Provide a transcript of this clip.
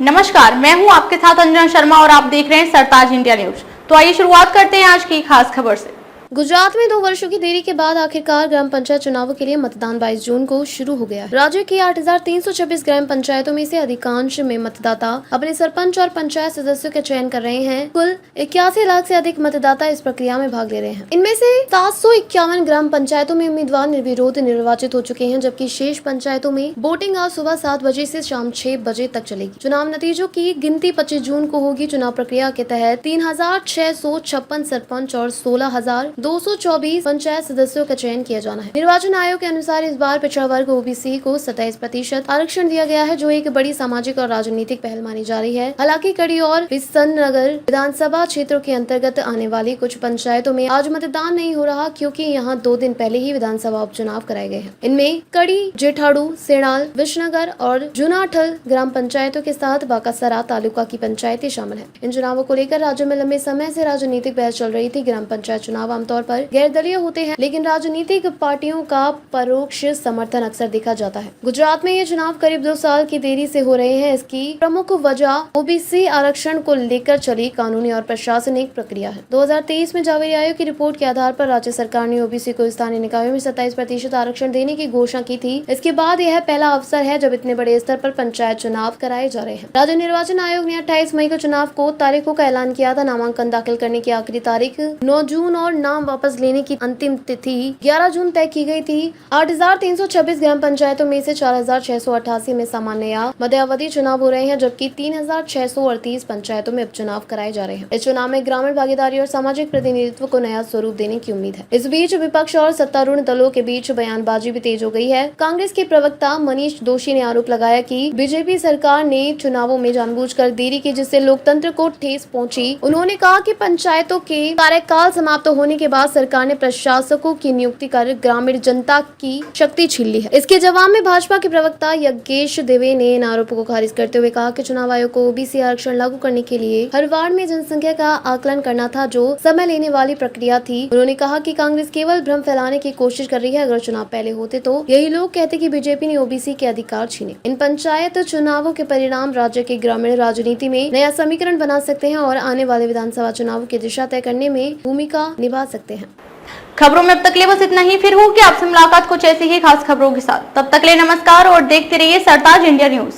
नमस्कार, मैं हूं आपके साथ अंजना शर्मा और आप देख रहे हैं सरताज इंडिया न्यूज। तो आइए शुरुआत करते हैं आज की खास खबर से। गुजरात में 2 वर्षों की देरी के बाद आखिरकार ग्राम पंचायत चुनावों के लिए मतदान 22 जून को शुरू हो गया है। राज्य की 8,326 ग्राम पंचायतों में से अधिकांश में मतदाता अपने सरपंच और पंचायत सदस्यों का चयन कर रहे हैं। कुल 81 लाख से अधिक मतदाता इस प्रक्रिया में भाग ले रहे हैं। इनमें से 751 ग्राम पंचायतों में उम्मीदवार निर्विरोध निर्वाचित हो चुके हैं, जबकि शेष पंचायतों में वोटिंग आज सुबह 7 बजे से शाम 6 बजे तक चलेगी। चुनाव नतीजों की गिनती 25 जून को होगी। चुनाव प्रक्रिया के तहत 3,656 सरपंच और 16,224 पंचायत सदस्यों का चयन किया जाना है। निर्वाचन आयोग के अनुसार इस बार पिछड़ा वर्ग ओबीसी को 27% आरक्षण दिया गया है, जो एक बड़ी सामाजिक और राजनीतिक पहल मानी जा रही है। हालांकि कड़ी और विसनगर विधानसभा क्षेत्रों के अंतर्गत आने वाली कुछ पंचायतों में आज मतदान नहीं हो रहा, क्योंकि यहाँ 2 दिन पहले ही विधानसभा उपचुनाव कराए गए हैं। इनमें कड़ी, जेठाड़ू, सेणाल, विसनगर और जुनाठल ग्राम पंचायतों के साथ बाकासरा तालुका की पंचायतें शामिल है। इन चुनावों को लेकर राज्य में लंबे समय से राजनीतिक बहस चल रही थी। ग्राम पंचायत चुनाव आमतौर पर गैर दलीय होते हैं, लेकिन राजनीतिक पार्टियों का परोक्ष समर्थन अक्सर देखा जाता है। गुजरात में ये चुनाव करीब 2 साल की देरी से हो रहे हैं। इसकी प्रमुख वजह ओबीसी आरक्षण को लेकर चली कानूनी और प्रशासनिक प्रक्रिया है। 2023 में जावेरी आयोग की रिपोर्ट के आधार पर राज्य सरकार ने ओबीसी को स्थानीय निकायों में 27% आरक्षण देने की घोषणा की थी। इसके बाद यह पहला अवसर है जब इतने बड़े स्तर पर पंचायत चुनाव कराए जा रहे हैं। राज्य निर्वाचन आयोग ने 28 मई को चुनाव को तारीखों का ऐलान किया था। नामांकन दाखिल करने की आखिरी तारीख 9 जून और नाम वापस लेने की अंतिम तिथि 11 जून तय की गई थी। 8,326 ग्राम पंचायतों में से 4,688 में सामान्य या मध्यावधि चुनाव हो रहे हैं, जबकि 3,638 पंचायतों में उपचुनाव कराए जा रहे हैं। इस चुनाव में ग्रामीण भागीदारी और सामाजिक प्रतिनिधित्व को नया स्वरूप देने की उम्मीद है। इस बीच विपक्ष और सत्तारूढ़ दलों के बीच बयानबाजी भी तेज हो गई है। कांग्रेस के प्रवक्ता मनीष दोशी ने आरोप लगाया कि बीजेपी सरकार ने चुनावों में जानबूझकर देरी की, जिससे लोकतंत्र को ठेस पहुंची। उन्होंने कहा कि पंचायतों के कार्यकाल समाप्त होने के बाद सरकार ने प्रशासकों की नियुक्ति कर ग्रामीण जनता की शक्ति छीन ली है। इसके जवाब में भाजपा के प्रवक्ता यज्ञेश देवे ने इन आरोपों को खारिज करते हुए कहा कि चुनाव आयोग को ओबीसी आरक्षण लागू करने के लिए हर वार्ड में जनसंख्या का आकलन करना था, जो समय लेने वाली प्रक्रिया थी। उन्होंने कहा कि कांग्रेस केवल भ्रम फैलाने की कोशिश कर रही है। अगर चुनाव पहले होते तो यही लोग कहते कि बीजेपी ने ओबीसी के अधिकार छीने। इन पंचायत चुनावों के परिणाम राज्य की ग्रामीण राजनीति में नया समीकरण बना सकते हैं और आने वाले विधानसभा चुनावों की दिशा तय करने में भूमिका निभा सकते हैं। खबरों में अब तक ले बस इतना ही। फिर होगी आपसे मुलाकात कुछ ऐसी ही खास खबरों के साथ। तब तक ले नमस्कार और देखते रहिए सरताज इंडिया न्यूज।